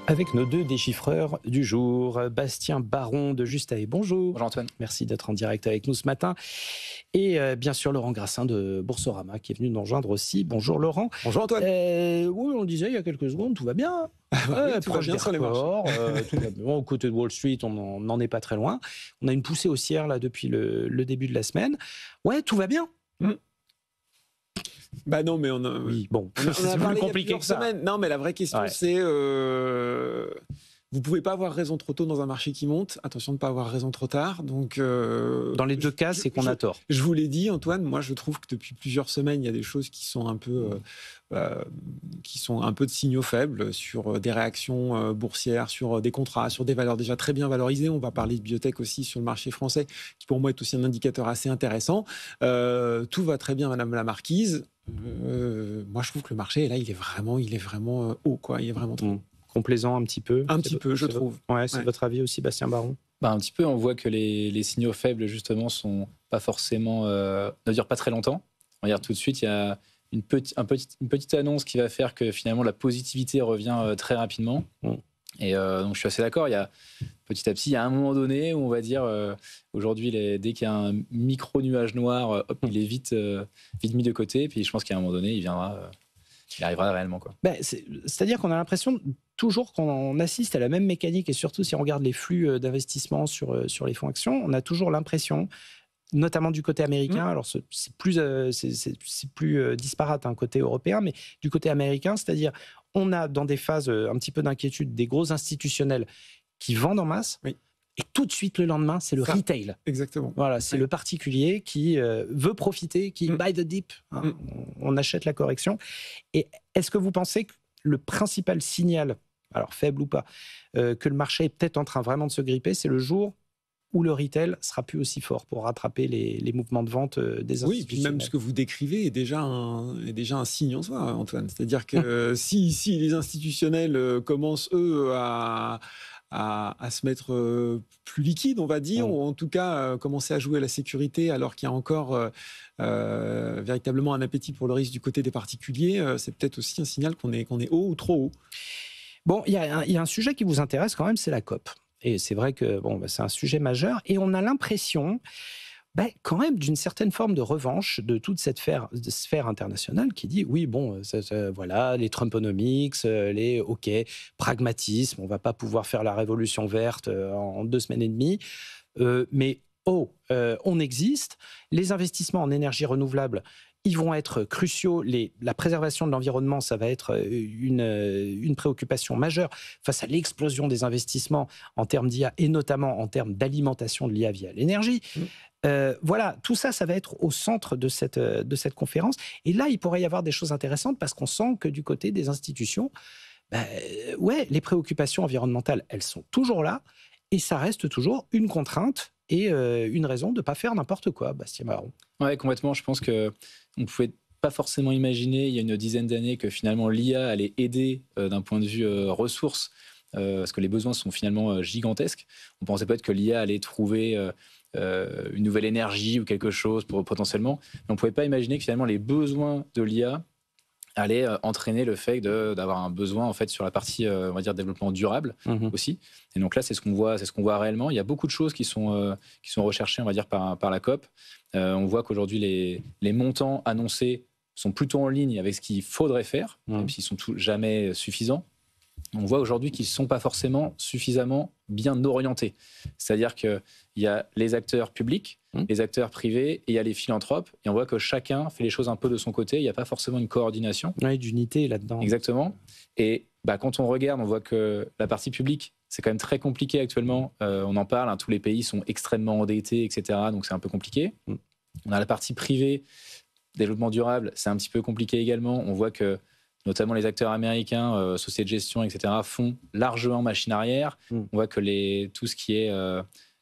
Avec nos deux déchiffreurs du jour, Bastien Baron de Justae. Bonjour. Bonjour Antoine. Merci d'être en direct avec nous ce matin. Et bien sûr Laurent Grassin de Boursorama qui est venu nous rejoindre aussi. Bonjour Laurent. Bonjour Antoine. Oui, on le disait il y a quelques secondes, tout va bien. Tout va bien sur les marchés. Tout va bien. Au côté de Wall Street, on n'en est pas très loin. On a une poussée haussière là, depuis le début de la semaine. Ouais, tout va bien. Bah non, mais on a c'est plus compliqué que ça. Semaines. Non, mais la vraie question, c'est vous pouvez pas avoir raison trop tôt dans un marché qui monte. Attention de ne pas avoir raison trop tard. Donc, dans les deux cas, c'est qu'on a tort. Je vous l'ai dit, Antoine. Moi, je trouve que depuis plusieurs semaines, il y a des choses qui sont un peu de signaux faibles sur des réactions boursières, sur des contrats, sur des valeurs déjà très bien valorisées. On va parler de biotech aussi sur le marché français, qui pour moi est aussi un indicateur assez intéressant. Tout va très bien, Madame la Marquise. Moi, je trouve que le marché, là, il est vraiment haut, quoi. Il est vraiment trop. Complaisant un petit peu. Un petit peu, je trouve. C'est votre avis aussi, Bastien Baron? Un petit peu, on voit que les signaux faibles, justement, sont pas forcément... ne durent pas très longtemps. On regarde tout de suite, il y a une petite annonce qui va faire que finalement la positivité revient très rapidement. Et donc je suis assez d'accord. Il y a petit à petit, il y a un moment donné où on va dire aujourd'hui, dès qu'il y a un micro nuage noir, hop, il est vite mis de côté. Puis je pense qu'à un moment donné, il arrivera réellement, quoi. C'est-à-dire qu'on a l'impression toujours qu'on assiste à la même mécanique, et surtout si on regarde les flux d'investissement sur les fonds actions, on a toujours l'impression, notamment du côté américain, alors c'est plus disparate côté européen, mais du côté américain, c'est-à-dire on a dans des phases un petit peu d'inquiétude des gros institutionnels qui vendent en masse. Et tout de suite, le lendemain, c'est le retail. Exactement. Voilà, c'est le particulier qui veut profiter, qui buy the dip. On achète la correction. Et est-ce que vous pensez que le principal signal, alors faible ou pas, que le marché est peut-être en train vraiment de se gripper, c'est le jour où le retail sera plus aussi fort pour rattraper les mouvements de vente des institutionnels? Oui, puis même ce que vous décrivez est déjà un signe en soi, Antoine. C'est-à-dire que si les institutionnels commencent, eux, à se mettre plus liquide, on va dire, ou en tout cas commencer à jouer à la sécurité alors qu'il y a encore véritablement un appétit pour le risque du côté des particuliers, c'est peut-être aussi un signal qu'on est haut ou trop haut. Bon, il y a un sujet qui vous intéresse quand même, c'est la COP. Et c'est vrai que c'est un sujet majeur. Et on a l'impression quand même d'une certaine forme de revanche de toute cette sphère internationale qui dit oui, voilà, les Trumponomics, les pragmatisme, on ne va pas pouvoir faire la révolution verte en 2 semaines et demie, mais on existe, les investissements en énergie renouvelable, ils vont être cruciaux. La préservation de l'environnement, ça va être une préoccupation majeure face à l'explosion des investissements en termes d'IA et notamment en termes d'alimentation de l'IA via l'énergie. Voilà, tout ça, ça va être au centre de cette conférence. Et là, il pourrait y avoir des choses intéressantes parce qu'on sent que du côté des institutions, les préoccupations environnementales, elles sont toujours là et ça reste toujours une contrainte et une raison de ne pas faire n'importe quoi, Bastien Baron. Oui, complètement. Je pense qu'on ne pouvait pas forcément imaginer, il y a une dizaine d'années, que finalement l'IA allait aider d'un point de vue ressources, parce que les besoins sont finalement gigantesques. On ne pensait pas que l'IA allait trouver une nouvelle énergie ou quelque chose potentiellement. Mais on ne pouvait pas imaginer que finalement les besoins de l'IA allaient entraîner le fait d'avoir un besoin en fait sur la partie on va dire développement durable aussi. Et donc là c'est ce qu'on voit réellement. Il y a beaucoup de choses qui sont recherchées on va dire par la COP. On voit qu'aujourd'hui les montants annoncés sont plutôt en ligne avec ce qu'il faudrait faire, même s'ils sont jamais suffisants. On voit aujourd'hui qu'ils ne sont pas forcément suffisamment bien orientés. C'est-à-dire qu'il y a les acteurs publics, les acteurs privés, et il y a les philanthropes. Et on voit que chacun fait les choses un peu de son côté. Il n'y a pas forcément une coordination. Oui, d'unité là-dedans. Exactement. Et quand on regarde, on voit que la partie publique, c'est quand même très compliqué actuellement. On en parle, tous les pays sont extrêmement endettés, etc. Donc c'est un peu compliqué. On a la partie privée, développement durable, c'est un petit peu compliqué également. On voit que notamment les acteurs américains, sociétés de gestion, etc., font largement machine arrière. On voit que tout ce qui est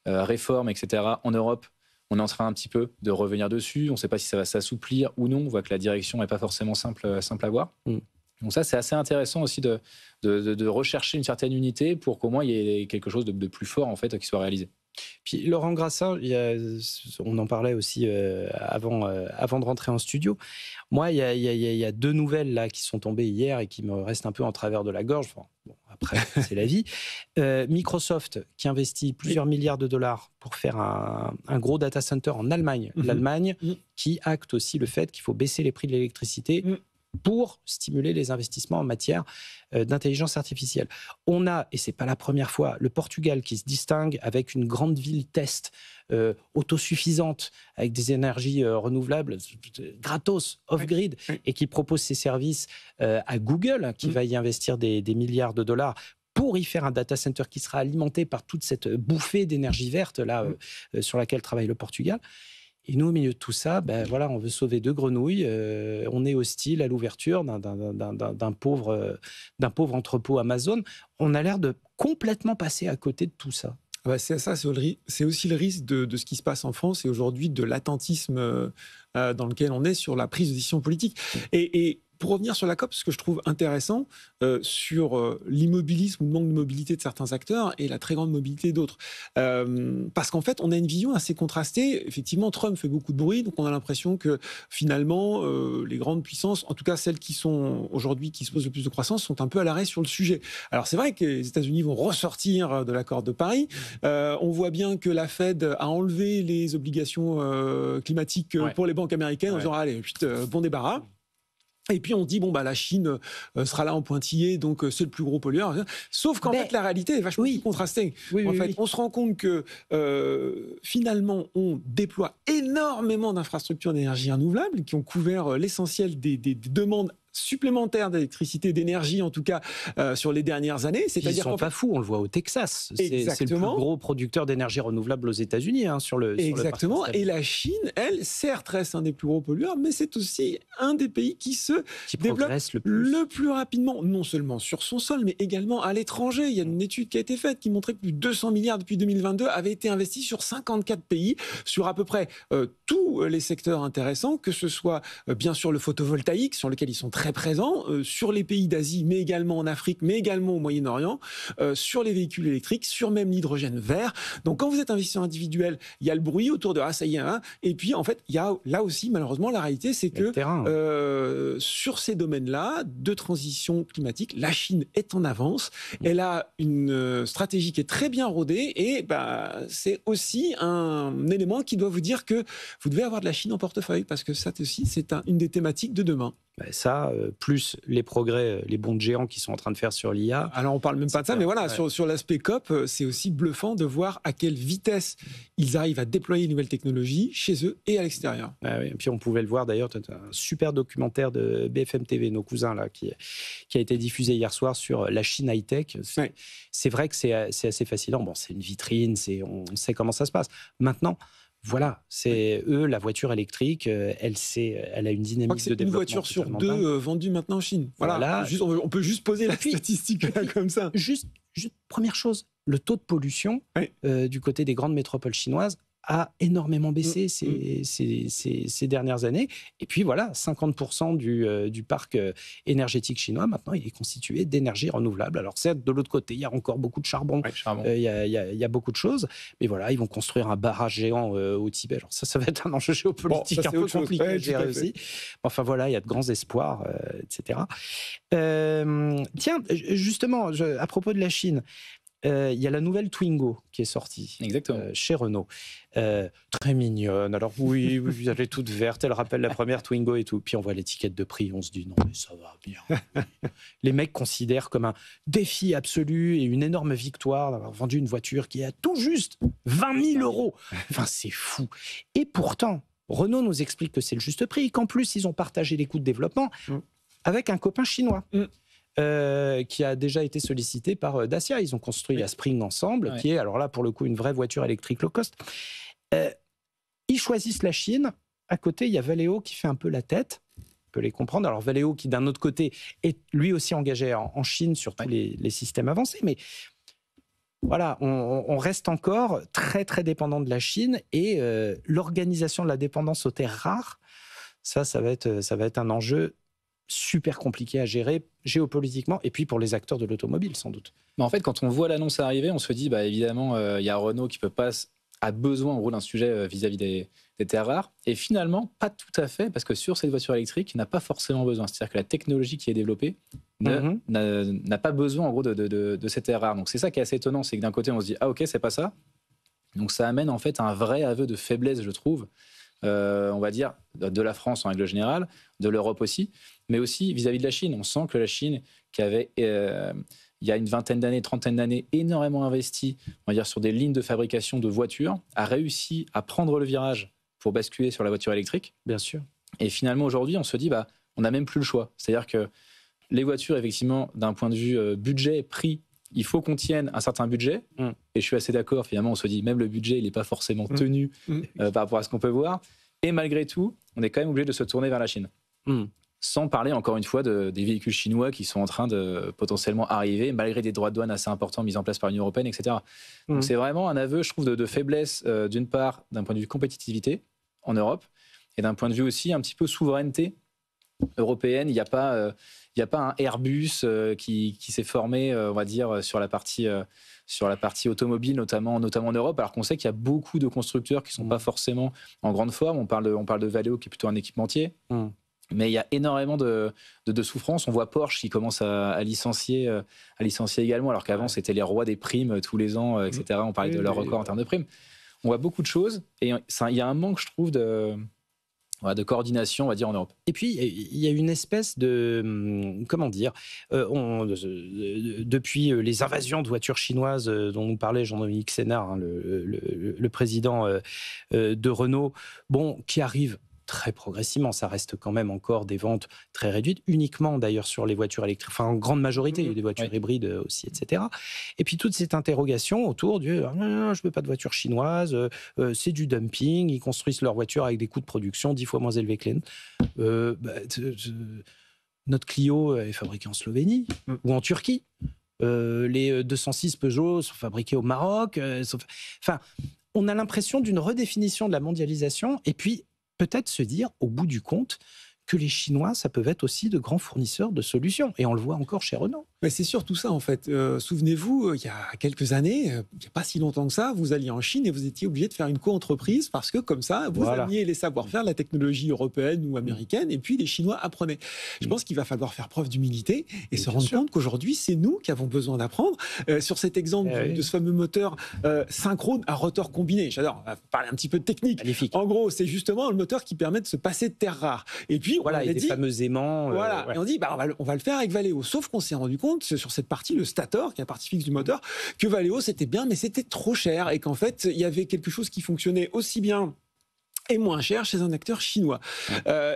réforme, etc., en Europe, on est en train un petit peu de revenir dessus. On ne sait pas si ça va s'assouplir ou non. On voit que la direction n'est pas forcément simple à voir. Donc ça, c'est assez intéressant aussi de rechercher une certaine unité pour qu'au moins il y ait quelque chose de plus fort en fait, qui soit réalisé. Puis Laurent Grassin, on en parlait aussi avant de rentrer en studio. Moi, il y a 2 nouvelles là qui sont tombées hier et qui me restent un peu en travers de la gorge. Enfin, Bon, après, c'est la vie. Microsoft, qui investit plusieurs milliards de dollars pour faire un gros data center en Allemagne. L'Allemagne, qui acte aussi le fait qu'il faut baisser les prix de l'électricité pour stimuler les investissements en matière d'intelligence artificielle. On a, et ce n'est pas la première fois, le Portugal qui se distingue avec une grande ville test autosuffisante, avec des énergies renouvelables, gratos, off-grid, et qui propose ses services à Google, qui va y investir des milliards de dollars pour y faire un data center qui sera alimenté par toute cette bouffée d'énergie verte là, sur laquelle travaille le Portugal. Et nous, au milieu de tout ça, voilà, on veut sauver 2 grenouilles. On est hostile à l'ouverture d'un pauvre entrepôt Amazon. On a l'air de complètement passer à côté de tout ça. C'est aussi le risque de ce qui se passe en France et aujourd'hui de l'attentisme dans lequel on est sur la prise de décision politique. Et pour revenir sur la COP, ce que je trouve intéressant sur l'immobilisme ou le manque de mobilité de certains acteurs et la très grande mobilité d'autres. Parce qu'en fait, on a une vision assez contrastée. Effectivement, Trump fait beaucoup de bruit, donc on a l'impression que finalement, les grandes puissances, en tout cas celles qui sont aujourd'hui, qui se posent le plus de croissance, sont un peu à l'arrêt sur le sujet. Alors c'est vrai que les États-Unis vont ressortir de l'accord de Paris. On voit bien que la Fed a enlevé les obligations climatiques pour les banques américaines en disant allez, bon débarras. Et puis on dit la Chine sera là en pointillé, donc c'est le plus gros pollueur. Sauf qu'en fait la réalité est vachement plus contrastée. On se rend compte que finalement on déploie énormément d'infrastructures d'énergie renouvelable qui ont couvert l'essentiel des demandes supplémentaires d'électricité, d'énergie en tout cas sur les dernières années. Ils ne sont pas fous, on le voit au Texas. C'est le plus gros producteur d'énergie renouvelable aux États-Unis sur le Exactement. Et la Chine, elle, certes reste un des plus gros pollueurs, mais c'est aussi un des pays qui développe le plus rapidement, non seulement sur son sol, mais également à l'étranger. Il y a une étude qui a été faite qui montrait que plus de 200 milliards depuis 2022 avaient été investis sur 54 pays, sur à peu près tous les secteurs intéressants, que ce soit bien sûr le photovoltaïque, sur lequel ils sont très présents, sur les pays d'Asie, mais également en Afrique, mais également au Moyen-Orient, sur les véhicules électriques, sur même l'hydrogène vert. Donc quand vous êtes investisseur individuel, il y a le bruit autour de « ah ça y est », et puis en fait, il y a là aussi, malheureusement, la réalité, c'est que sur ces domaines-là de transition climatique, la Chine est en avance. Elle a une stratégie qui est très bien rodée et c'est aussi un élément qui doit vous dire que vous devez avoir de la Chine en portefeuille parce que ça aussi, c'est une des thématiques de demain. Ça, plus les progrès, les bonds de géants qui sont en train de faire sur l'IA. Alors, on parle même pas de ça, mais voilà, sur l'aspect COP, c'est aussi bluffant de voir à quelle vitesse ils arrivent à déployer une nouvelle technologie chez eux et à l'extérieur. Et puis, on pouvait le voir d'ailleurs, un super documentaire de BFM TV, nos cousins, là, qui a été diffusé hier soir sur la Chine high-tech. C'est vrai que c'est assez fascinant. Bon, c'est une vitrine, on sait comment ça se passe. Maintenant, voilà, c'est eux, la voiture électrique, elle a une dynamique de développement. Une voiture sur 2 vendue maintenant en Chine. Voilà. On peut juste poser la statistique là, comme ça. Juste première chose, le taux de pollution du côté des grandes métropoles chinoises a énormément baissé ces dernières années. Et puis voilà, 50% du parc énergétique chinois, maintenant, il est constitué d'énergie renouvelable. Alors certes, de l'autre côté, il y a encore beaucoup de charbon. Il y a beaucoup de choses. Mais voilà, ils vont construire un barrage géant au Tibet. Alors ça va être un enjeu géopolitique un peu compliqué à gérer aussi. Enfin voilà, il y a de grands espoirs, etc. Tiens, justement, à propos de la Chine, il y a la nouvelle Twingo qui est sortie chez Renault. Très mignonne. Alors oui, elle est toute verte, elle rappelle la première Twingo et tout. Puis on voit l'étiquette de prix, on se dit non mais ça va bien. Les mecs considèrent comme un défi absolu et une énorme victoire d'avoir vendu une voiture qui est à tout juste 20 000 €. Enfin c'est fou. Et pourtant, Renault nous explique que c'est le juste prix, qu'en plus ils ont partagé les coûts de développement avec un copain chinois. Qui a déjà été sollicité par Dacia. Ils ont construit la Spring ensemble, qui est, alors là, pour le coup, une vraie voiture électrique low cost. Ils choisissent la Chine. À côté, il y a Valeo qui fait un peu la tête. On peut les comprendre. Alors, Valeo qui, d'un autre côté, est lui aussi engagé en Chine sur tous les systèmes avancés. Mais voilà, on reste encore très, très dépendant de la Chine. Et l'organisation de la dépendance aux terres rares, ça va être un enjeu super compliqué à gérer géopolitiquement et puis pour les acteurs de l'automobile sans doute. Mais en fait, quand on voit l'annonce arriver, on se dit évidemment il y a Renault qui peut pas a besoin en gros d'un sujet vis-à-vis des terres rares. Et finalement, pas tout à fait, parce que sur cette voiture électrique, il n'a pas forcément besoin. C'est-à-dire que la technologie qui est développée n'a pas besoin en gros de ces terres rares. Donc c'est ça qui est assez étonnant, c'est que d'un côté, on se dit « Ah ok, c'est pas ça ». Donc ça amène en fait un vrai aveu de faiblesse, je trouve, on va dire, de la France en règle générale, de l'Europe aussi, mais aussi vis-à-vis de la Chine. On sent que la Chine, qui avait, il y a une vingtaine d'années, trentaine d'années, énormément investi, on va dire, sur des lignes de fabrication de voitures, a réussi à prendre le virage pour basculer sur la voiture électrique. Bien sûr. Et finalement, aujourd'hui, on se dit, on n'a même plus le choix. C'est-à-dire que les voitures, effectivement, d'un point de vue budget, prix, il faut qu'on tienne un certain budget. Et je suis assez d'accord, finalement, on se dit, même le budget, il n'est pas forcément tenu par rapport à ce qu'on peut voir. Et malgré tout, on est quand même obligé de se tourner vers la Chine. Sans parler, encore une fois, des véhicules chinois qui sont en train de potentiellement arriver, malgré des droits de douane assez importants mis en place par l'Union européenne, etc. Donc c'est vraiment un aveu, je trouve, de faiblesse, d'une part, d'un point de vue compétitivité en Europe, et d'un point de vue aussi un petit peu souveraineté européenne. Il n'y a pas un Airbus qui s'est formé, on va dire, sur la partie automobile, notamment en Europe, alors qu'on sait qu'il y a beaucoup de constructeurs qui ne sont pas forcément en grande forme. On parle de Valeo, qui est plutôt un équipementier. Mais il y a énormément de souffrance. On voit Porsche qui commence à licencier également, alors qu'avant, c'était les rois des primes tous les ans, etc. On parlait de leur record en termes de primes. On voit beaucoup de choses. Et il y a un manque, je trouve, de coordination, on va dire, en Europe. Et puis, il y a une espèce de... Comment dire depuis les invasions de voitures chinoises dont nous parlait Jean-Dominique Sénard, le président de Renault, qui arrive très progressivement. Ça reste quand même encore des ventes très réduites, uniquement d'ailleurs sur les voitures électriques, enfin en grande majorité, il y a des voitures hybrides aussi, etc. Et puis toute cette interrogation autour du « non, je ne veux pas de voiture chinoise, c'est du dumping, ils construisent leurs voitures avec des coûts de production 10 fois moins élevés que les nôtres. Notre Clio est fabriquée en Slovénie ou en Turquie. Les 206 Peugeot sont fabriqués au Maroc. Enfin, on a l'impression d'une redéfinition de la mondialisation, et puis peut-être se dire, au bout du compte, que les Chinois, ça peut être aussi de grands fournisseurs de solutions. Et on le voit encore chez Renault. Mais c'est surtout ça, en fait. Souvenez-vous, il y a quelques années, il n'y a pas si longtemps que ça, vous alliez en Chine et vous étiez obligé de faire une co-entreprise parce que, comme ça, vous aviez les savoir-faire, la technologie européenne ou américaine, et puis les Chinois apprenaient. Je pense qu'il va falloir faire preuve d'humilité et se rendre compte qu'aujourd'hui, c'est nous qui avons besoin d'apprendre. Sur cet exemple de ce fameux moteur synchrone à rotor combiné, j'adore, on va parler un petit peu de technique. Magnifique. En gros, c'est justement le moteur qui permet de se passer de terres rares. Et puis, on a dit, fameux aimants. Et on dit, on va le faire avec Valeo. Sauf qu'on s'est rendu compte, sur cette partie, le stator, qui est la partie fixe du moteur, que Valeo, c'était bien, mais c'était trop cher. Et qu'en fait, il y avait quelque chose qui fonctionnait aussi bien et moins cher chez un acteur chinois.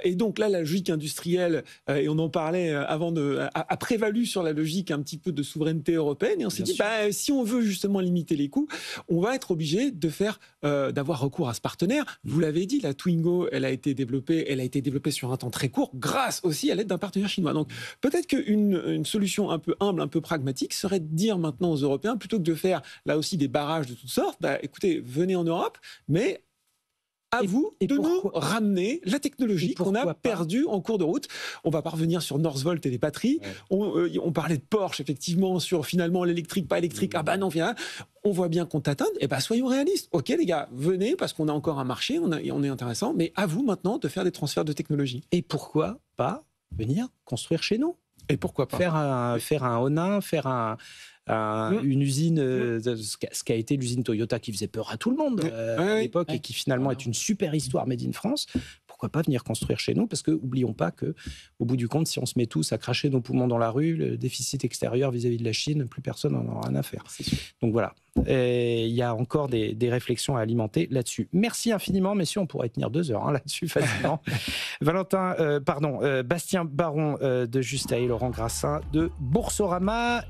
Et donc là, la logique industrielle, et on en parlait avant, a prévalu sur la logique un petit peu de souveraineté européenne. Et on s'est dit, si on veut justement limiter les coûts, on va être obligé d'avoir recours à ce partenaire. Vous l'avez dit, la Twingo, elle a été développée sur un temps très court, grâce aussi à l'aide d'un partenaire chinois. Donc peut-être qu'une solution un peu humble, un peu pragmatique, serait de dire maintenant aux Européens, plutôt que de faire là aussi des barrages de toutes sortes, écoutez, venez en Europe, mais à vous de nous ramener la technologie qu'on a perdue en cours de route. On va pas revenir sur Northvolt et les batteries. On parlait de Porsche, effectivement, sur finalement l'électrique, pas électrique. Non, on voit bien qu'on tâtonne. Soyons réalistes. Ok, les gars, venez, parce qu'on a encore un marché, on est intéressant, mais à vous maintenant de faire des transferts de technologie. Et pourquoi pas venir construire chez nous? Et pourquoi pas faire un Honin, faire une usine, ce qu'a été l'usine Toyota qui faisait peur à tout le monde à l'époque et qui finalement est une super histoire made in France. Pourquoi pas venir construire chez nous? Parce que n'oublions pas que, au bout du compte, si on se met tous à cracher nos poumons dans la rue, le déficit extérieur vis-à-vis de la Chine, plus personne n'en aura rien à faire. Donc voilà, il y a encore des réflexions à alimenter là-dessus. Merci infiniment, messieurs, on pourrait tenir 2 heures là-dessus facilement. Bastien Baron de Justa et Laurent Grassin de Boursorama.